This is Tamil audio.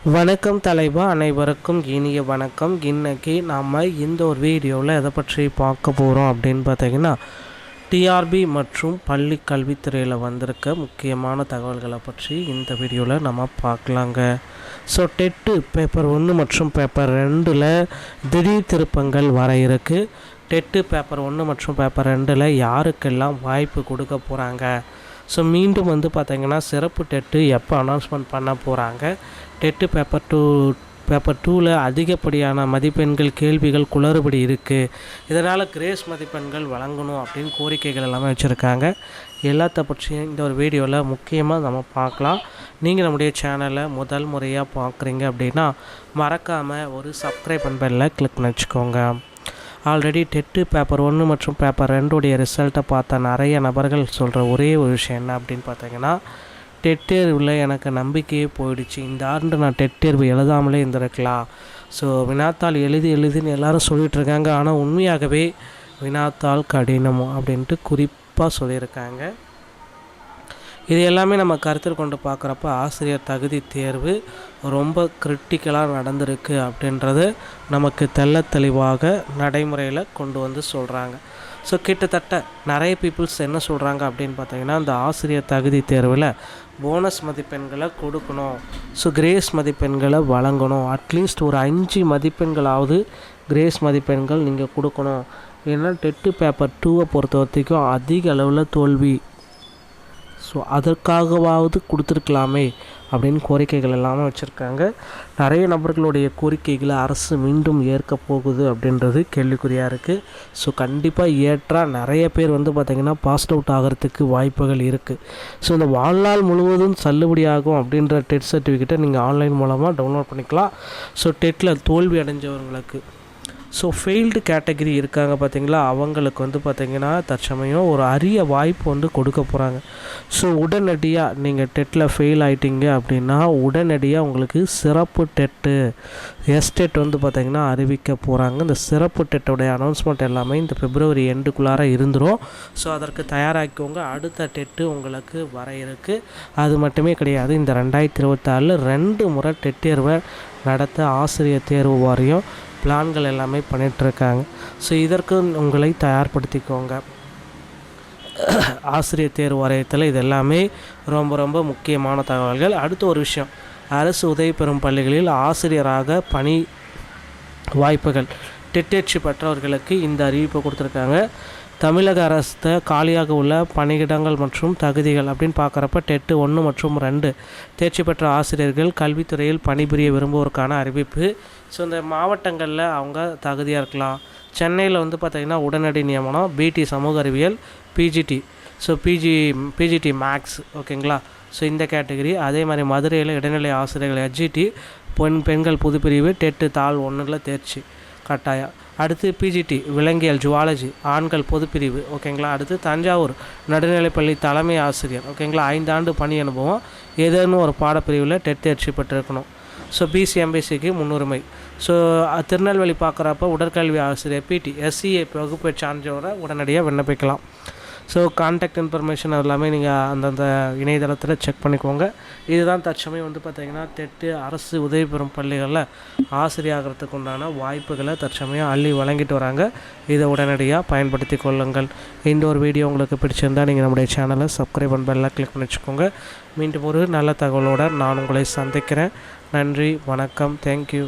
வணக்கம் தலைவா, அனைவருக்கும் இனிய வணக்கம். இன்னைக்கு நாம் இந்த ஒரு வீடியோவில் எதை பற்றி பார்க்க போகிறோம் அப்படின்னு பார்த்தீங்கன்னா, டிஆர்பி மற்றும் பள்ளி கல்வித்துறையில் வந்திருக்க முக்கியமான தகவல்களை பற்றி இந்த வீடியோவில் நம்ம பார்க்கலாங்க. ஸோ டெட்டு பேப்பர் 1 மற்றும் பேப்பர் 2ல் திடீர் திருப்பங்கள் வர இருக்குது. டெட்டு பேப்பர் 1 மற்றும் பேப்பர் 2ல் யாருக்கெல்லாம் வாய்ப்பு கொடுக்க போகிறாங்க, ஸோ மீண்டும் பார்த்திங்கன்னா சிறப்பு டெட்டு எப்போ அனௌன்ஸ்மெண்ட் பண்ண போகிறாங்க, டெட்டு பேப்பர் 2ல் அதிகப்படியான மதிப்பெண்கள் கேள்விகள் குளறுபடி இருக்குது, இதனால் கிரேஸ் மதிப்பெண்கள் வழங்கணும் அப்படின்னு கோரிக்கைகள் எல்லாமே வச்சுருக்காங்க. எல்லாத்த பற்றியும் இந்த ஒரு வீடியோவில் முக்கியமாக நம்ம பார்க்கலாம். நீங்கள் நம்முடைய சேனலை முதல் முறையாக பார்க்குறீங்க அப்படின்னா மறக்காமல் ஒரு சப்ஸ்கிரைப் பட்டனில் கிளிக் பண்ணி வச்சுக்கோங்க. ஆல்ரெடி டெட்டு பேப்பர் 1 மற்றும் பேப்பர் 2 ரிசல்ட்டை பார்த்த நிறைய நபர்கள் சொல்கிற ஒரே ஒரு விஷயம் என்ன அப்படின்னு பார்த்தீங்கன்னா, டெட் தேர்வில் எனக்கு நம்பிக்கையே போயிடுச்சு, இந்த ஆண்டு நான் டெட் தேர்வு எழுதாமலே இருந்திருக்கலாம். ஸோ வினாத்தாள் எழுதின்னு எல்லோரும் சொல்லிகிட்ருக்காங்க, ஆனால் உண்மையாகவே வினாத்தாள் கடினம் அப்படின்ட்டு குறிப்பாக சொல்லியிருக்காங்க. இது எல்லாமே நம்ம கருத்தில் கொண்டு பார்க்குறப்ப ஆசிரியர் தகுதி தேர்வு ரொம்ப கிரிட்டிக்கலாக நடந்திருக்கு அப்படின்றது நமக்கு தெளிவாக நடைமுறையில் கொண்டு சொல்கிறாங்க. ஸோ கிட்டத்தட்ட நிறைய பீப்புள்ஸ் என்ன சொல்கிறாங்க அப்படின்னு பார்த்தீங்கன்னா, இந்த ஆசிரியர் தகுதி தேர்வில் போனஸ் மதிப்பெண்களை கொடுக்கணும், ஸோ கிரேஸ் மதிப்பெண்களை வழங்கணும், அட்லீஸ்ட் ஒரு 5 மதிப்பெண்களாவது கிரேஸ் மதிப்பெண்கள் நீங்கள் கொடுக்கணும். ஏன்னா டெட்டு பேப்பர் 2வை பொறுத்த வரைக்கும் அதிக அளவில் தோல்வி, ஸோ அதற்காகவாவது கொடுத்துருக்கலாமே அப்படின்னு கோரிக்கைகள் எல்லாமே வச்சுருக்காங்க. நிறைய நபர்களுடைய கோரிக்கைகளை அரசு மீண்டும் ஏற்க போகுது அப்படின்றது கேள்விக்குறியாக இருக்குது. ஸோ கண்டிப்பாக ஏற்றால் நிறைய பேர் பார்த்திங்கன்னா பாஸ்ட் அவுட் ஆகிறதுக்கு வாய்ப்புகள் இருக்குது. ஸோ இந்த வாழ்நாள் முழுவதும் தள்ளுபடியாகும் அப்படின்ற டெட் சர்டிஃபிகேட்டை நீங்கள் ஆன்லைன் மூலமாக டவுன்லோட் பண்ணிக்கலாம். ஸோ டெட்டில் தோல்வி அடைஞ்சவங்களுக்கு, ஸோ ஃபெயில்டு கேட்டகரி இருக்காங்க பார்த்திங்களா, அவங்களுக்கு பார்த்திங்கன்னா தற்சமயம் ஒரு அரிய வாய்ப்பு கொடுக்க போகிறாங்க. ஸோ உடனடியாக நீங்கள் டெட்டில் ஃபெயில் ஆகிட்டீங்க அப்படின்னா உடனடியாக உங்களுக்கு சிறப்பு டெட்டு எஸ்டெட் பார்த்திங்கன்னா அறிவிக்க போகிறாங்க. இந்த சிறப்பு டெட்டோடைய அனௌன்ஸ்மெண்ட் எல்லாமே இந்த பிப்ரவரி எண்டுக்குள்ளார இருந்துடும். ஸோ அதற்கு தயாராகிக்கோங்க. அடுத்த டெட்டு உங்களுக்கு வர இருக்குது. அது மட்டுமே கிடையாது, இந்த 2024 2 முறை டெட் தேர்வை நடத்த ஆசிரியர் தேர்வு வாரியம் பிளான்கள் எல்லாமே பண்ணிகிட்ருக்காங்க. ஸோ இதற்கு உங்களை தயார்படுத்திக்கோங்க. ஆசிரியர் தேர்வு வாரியத்தில் இது எல்லாமே ரொம்ப முக்கியமான தகவல்கள். அடுத்த ஒரு விஷயம், அரசு உதவி பெறும் பள்ளிகளில் ஆசிரியராக பணி வாய்ப்புகள் டெட்டேர்ச்சி பெற்றவர்களுக்கு இந்த அறிவிப்பை கொடுத்துருக்காங்க. தமிழக அரசு காலியாக உள்ள பணியிடங்கள் மற்றும் தகுதிகள் அப்படின்னு பார்க்குறப்ப டெட்டு 1 மற்றும் 2 தேர்ச்சி பெற்ற ஆசிரியர்கள் கல்வித்துறையில் பணிபுரிய விரும்புவோருக்கான அறிவிப்பு. ஸோ இந்த மாவட்டங்களில் அவங்க தகுதியாக இருக்கலாம். சென்னையில் பார்த்திங்கன்னா உடனடி நியமனம் பிடி சமூக அறிவியல் பிஜிடி, ஸோ பிஜிடி மேக்ஸ், ஓகேங்களா. ஸோ இந்த கேட்டகரி. அதே மாதிரி மதுரையில் இடைநிலை ஆசிரியர்கள் ஹெச்ஜிடி பெண்கள் புதுப்பிரிவு டெட்டு தாள் 1ல் தேர்ச்சி கட்டாயம். அடுத்து பிஜிடி விலங்கியல் ஜுவாலஜி ஆண்கள் பொதுப்பிரிவு, ஓகேங்களா. அடுத்து தஞ்சாவூர் நடுநிலைப்பள்ளி தலைமை ஆசிரியர், ஓகேங்களா. 5 ஆண்டு பணி அனுபவம் ஏதேனும் ஒரு பாடப்பிரிவில் டெட் தேர்ச்சி பெற்றிருக்கணும். ஸோ பிசி எம்பிசிக்கு முன்னுரிமை. ஸோ திருநெல்வேலி பார்க்குறப்ப உடற்கல்வி ஆசிரியர் பிடி எஸ்சிஏ வகுப்பை சார்ந்தவரை உடனடியாக விண்ணப்பிக்கலாம். ஸோ கான்டாக்ட் இன்ஃபர்மேஷன் எல்லாமே நீங்கள் அந்தந்த இணையதளத்தில் செக் பண்ணிக்கோங்க. இதுதான் தற்சமயம் பார்த்திங்கன்னா டெட்டு அரசு உதவி பெறும் பள்ளிகளில் ஆசிரியராகிறதுக்கு உண்டான வாய்ப்புகளை தற்சமயம் அள்ளி வழங்கிட்டு வராங்க. இதை உடனடியாக பயன்படுத்தி கொள்ளுங்கள். இந்த ஒரு வீடியோ உங்களுக்கு பிடிச்சிருந்தால் நீங்கள் நம்முடைய சேனலை சப்ஸ்கிரைப் பண்ணலாம் கிளிக் பண்ணி வச்சுக்கோங்க. மீண்டும் ஒரு நல்ல தகவலோடு நான் உங்களை சந்திக்கிறேன். நன்றி, வணக்கம், தேங்க்யூ.